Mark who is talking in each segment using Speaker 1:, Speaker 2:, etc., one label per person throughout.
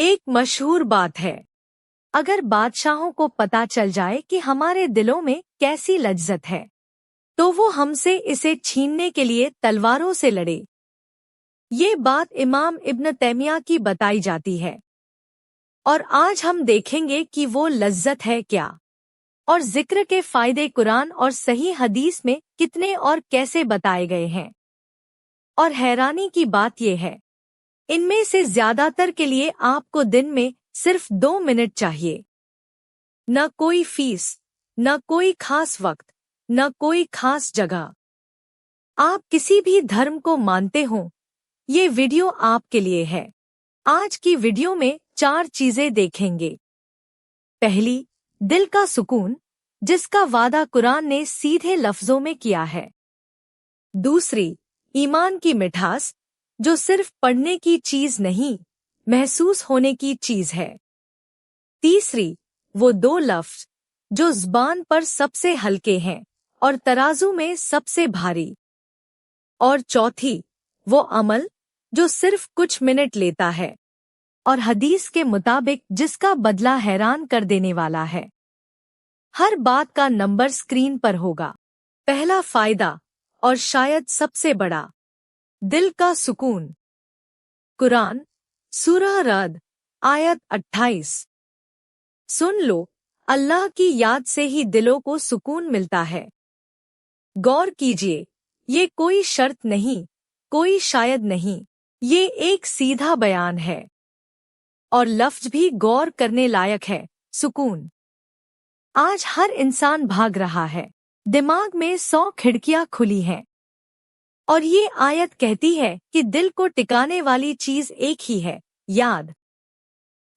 Speaker 1: एक मशहूर बात है, अगर बादशाहों को पता चल जाए कि हमारे दिलों में कैसी लज्जत है, तो वो हमसे इसे छीनने के लिए तलवारों से लड़े। ये बात इमाम इब्न तैमिया की बताई जाती है और आज हम देखेंगे कि वो लज्जत है क्या और जिक्र के फायदे कुरान और सही हदीस में कितने और कैसे बताए गए हैं। और हैरानी की बात यह है, इनमें से ज्यादातर के लिए आपको दिन में सिर्फ 2 मिनट चाहिए। न कोई फीस, न कोई खास वक्त, न कोई खास जगह। आप किसी भी धर्म को मानते हो, ये वीडियो आपके लिए है। आज की वीडियो में 4 चीजें देखेंगे। पहली, दिल का सुकून, जिसका वादा कुरान ने सीधे लफ्जों में किया है। दूसरी, ईमान की मिठास, जो सिर्फ पढ़ने की चीज नहीं, महसूस होने की चीज है। तीसरी, वो 2 लफ्ज जो ज़ुबान पर सबसे हल्के हैं और तराजू में सबसे भारी। और चौथी, वो अमल जो सिर्फ कुछ मिनट लेता है और हदीस के मुताबिक जिसका बदला हैरान कर देने वाला है। हर बात का नंबर स्क्रीन पर होगा। पहला फायदा और शायद सबसे बड़ा, दिल का सुकून। कुरान सूरह रद आयत 28। सुन लो, अल्लाह की याद से ही दिलों को सुकून मिलता है। गौर कीजिए, ये कोई शर्त नहीं, कोई शायद नहीं, ये एक सीधा बयान है। और लफ्ज भी गौर करने लायक है, सुकून। आज हर इंसान भाग रहा है, दिमाग में 100 खिड़कियां खुली हैं। और ये आयत कहती है कि दिल को टिकाने वाली चीज एक ही है, याद।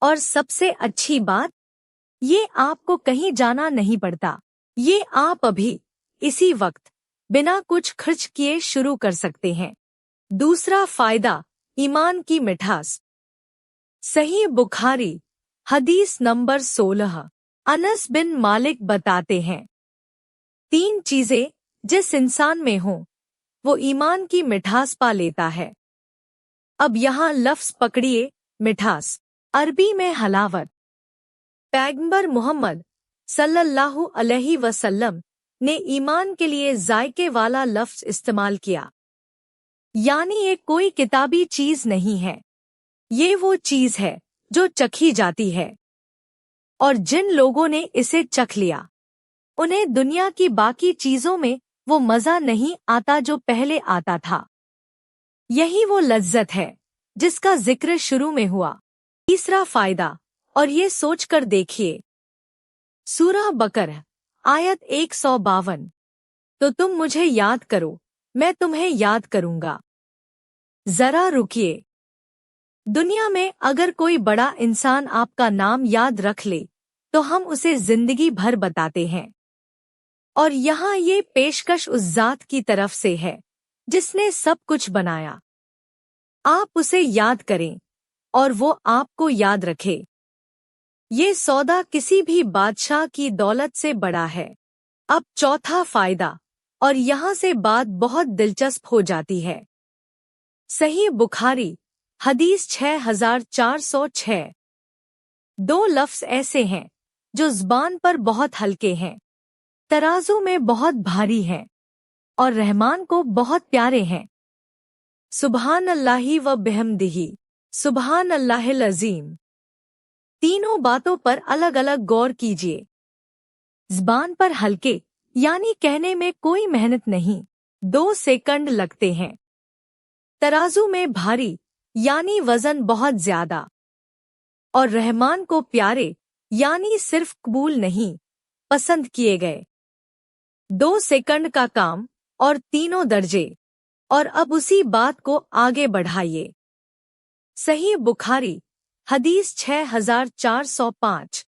Speaker 1: और सबसे अच्छी बात, ये आपको कहीं जाना नहीं पड़ता। ये आप अभी, इसी वक्त, बिना कुछ खर्च किए शुरू कर सकते हैं। दूसरा फायदा, ईमान की मिठास। सही बुखारी हदीस नंबर 16। अनस बिन मालिक बताते हैं, 3 चीजें जिस इंसान में हों, वो ईमान की मिठास पा लेता है। अब यहाँ लफ्ज पकड़िए, मिठास, अरबी में हलावत। पैगंबर मोहम्मद सल्लल्लाहु अलैहि वसल्लम ने ईमान के लिए जायके वाला लफ्ज इस्तेमाल किया। यानी ये कोई किताबी चीज नहीं है, ये वो चीज है जो चखी जाती है। और जिन लोगों ने इसे चख लिया, उन्हें दुनिया की बाकी चीजों में वो मजा नहीं आता जो पहले आता था। यही वो लज्जत है जिसका जिक्र शुरू में हुआ। तीसरा फायदा, और ये सोचकर देखिए, सूरह बकरा आयत 152। तो तुम मुझे याद करो, मैं तुम्हें याद करूंगा। जरा रुकिए, दुनिया में अगर कोई बड़ा इंसान आपका नाम याद रख ले, तो हम उसे जिंदगी भर बताते हैं। और यहाँ ये पेशकश उस जात की तरफ से है जिसने सब कुछ बनाया। आप उसे याद करें और वो आपको याद रखे। ये सौदा किसी भी बादशाह की दौलत से बड़ा है। अब चौथा फायदा, और यहाँ से बात बहुत दिलचस्प हो जाती है। सही बुखारी हदीस 6406। 2 लफ्ज ऐसे हैं जो ज़ुबान पर बहुत हल्के हैं, तराजू में बहुत भारी हैं और रहमान को बहुत प्यारे हैं। सुबहान अल्लाहि व बिहम्दिही, सुबहान अल्लाहिल अज़ीम। तीनों बातों पर अलग अलग गौर कीजिए। ज़ुबान पर हल्के, यानी कहने में कोई मेहनत नहीं, 2 सेकंड लगते हैं। तराजू में भारी, यानी वजन बहुत ज्यादा। और रहमान को प्यारे, यानी सिर्फ कबूल नहीं, पसंद किए गए। 2 सेकंड का काम और तीनों दर्जे। और अब उसी बात को आगे बढ़ाइए। सही बुखारी हदीस 6405।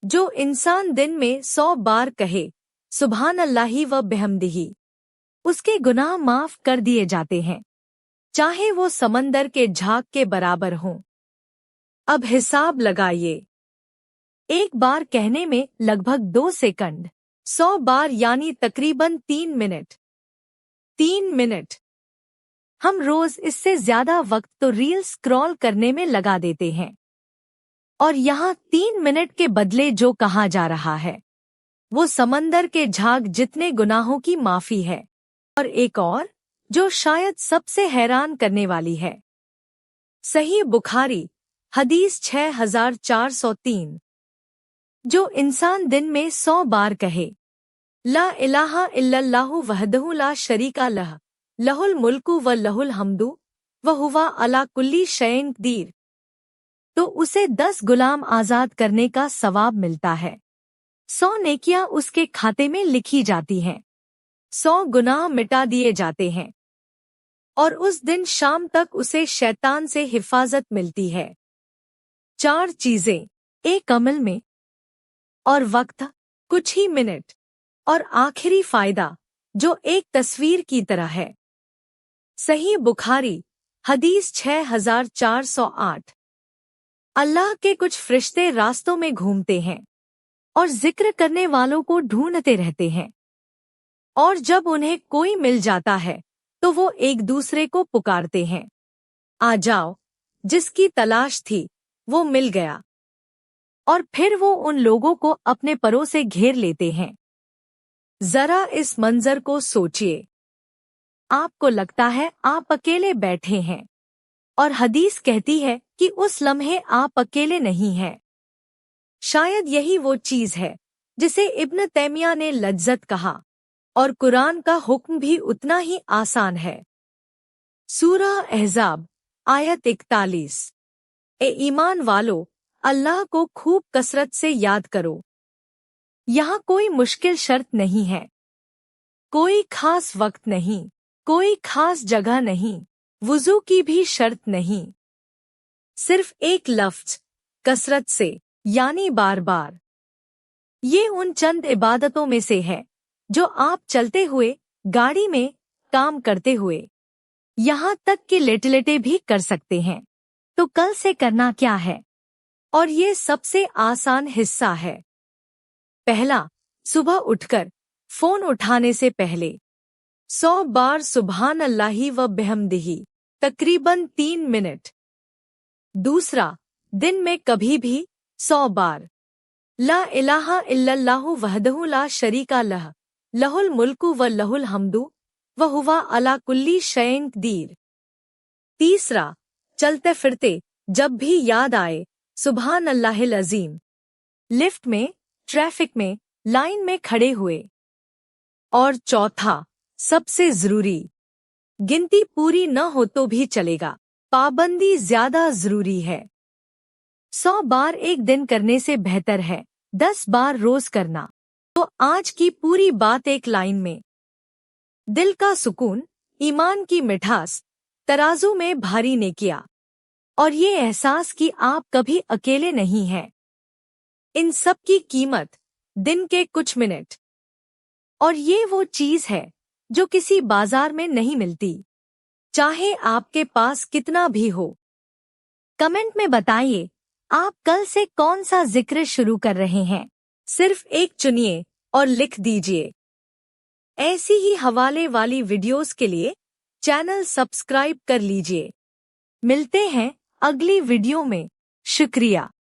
Speaker 1: जो इंसान दिन में 100 बार कहे सुभान अल्लाहि व बिहम्दिही, उसके गुनाह माफ कर दिए जाते हैं, चाहे वो समंदर के झाग के बराबर हों। अब हिसाब लगाइए, एक बार कहने में लगभग 2 सेकंड, 100 बार यानी तकरीबन 3 मिनट। 3 मिनट। हम रोज इससे ज्यादा वक्त तो रील स्क्रॉल करने में लगा देते हैं। और यहाँ 3 मिनट के बदले जो कहा जा रहा है वो समंदर के झाग जितने गुनाहों की माफी है। और एक और जो शायद सबसे हैरान करने वाली है। सही बुखारी हदीस 6403। जो इंसान दिन में 100 बार कहे ला इलाहा इल्लल्लाहु वहदहु ला शरीका लह लहुल मुल्कु व लहुल हम्दु व हुवा अला कुल्ली शैइन कदीर, तो उसे 10 गुलाम आजाद करने का सवाब मिलता है। 100 नेकियां उसके खाते में लिखी जाती हैं, 100 गुनाह मिटा दिए जाते हैं और उस दिन शाम तक उसे शैतान से हिफाजत मिलती है। 4 चीजें, एक अमल में और वक्त कुछ ही मिनट, और आखिरी फायदा जो एक तस्वीर की तरह है। सही बुखारी हदीस 6408। अल्लाह के कुछ फरिश्ते रास्तों में घूमते हैं और जिक्र करने वालों को ढूंढते रहते हैं, और जब उन्हें कोई मिल जाता है तो वो एक दूसरे को पुकारते हैं, आ जाओ, जिसकी तलाश थी वो मिल गया। और फिर वो उन लोगों को अपने परों से घेर लेते हैं। जरा इस मंजर को सोचिए। आपको लगता है आप अकेले बैठे हैं, और हदीस कहती है कि उस लम्हे आप अकेले नहीं हैं। शायद यही वो चीज है जिसे इब्न तैमिया ने लज्जत कहा, और कुरान का हुक्म भी उतना ही आसान है। सूरह अहज़ाब आयत 41। ए ईमान वालो, अल्लाह को खूब कसरत से याद करो। यहाँ कोई मुश्किल शर्त नहीं है, कोई खास वक्त नहीं, कोई खास जगह नहीं, वुजू की भी शर्त नहीं। सिर्फ एक लफ्ज, कसरत से, यानी बार बार। ये उन चंद इबादतों में से है जो आप चलते हुए, गाड़ी में, काम करते हुए, यहाँ तक कि लेटे-लेटे भी कर सकते हैं। तो कल से करना क्या है? और ये सबसे आसान हिस्सा है। पहला, सुबह उठकर फोन उठाने से पहले 100 बार सुभान अल्लाही व बिहम्दिही, तकरीबन 3 मिनट। दूसरा, दिन में कभी भी 100 बार ला इलाहा इल्लल्लाहु वहदहु ला शरीका लह लहुल मुल्कु व लहुल हम्दु व हुवा अला कुल्ली शैइन कदीर। तीसरा, चलते फिरते जब भी याद आए सुभान अल्लाहिल अज़ीम, लिफ्ट में, ट्रैफिक में, लाइन में खड़े हुए। और चौथा, सबसे जरूरी, गिनती पूरी न हो तो भी चलेगा, पाबंदी ज्यादा जरूरी है। 100 बार एक दिन करने से बेहतर है 10 बार रोज करना। तो आज की पूरी बात एक लाइन में। दिल का सुकून, ईमान की मिठास, तराजू में भारी नेकिया, और ये एहसास कि आप कभी अकेले नहीं हैं। इन सब की कीमत दिन के कुछ मिनट। और ये वो चीज है जो किसी बाजार में नहीं मिलती, चाहे आपके पास कितना भी हो। कमेंट में बताइए आप कल से कौन सा जिक्र शुरू कर रहे हैं। सिर्फ एक चुनिए और लिख दीजिए। ऐसी ही हवाले वाली वीडियोस के लिए चैनल सब्सक्राइब कर लीजिए। मिलते हैं अगली वीडियो में। शुक्रिया।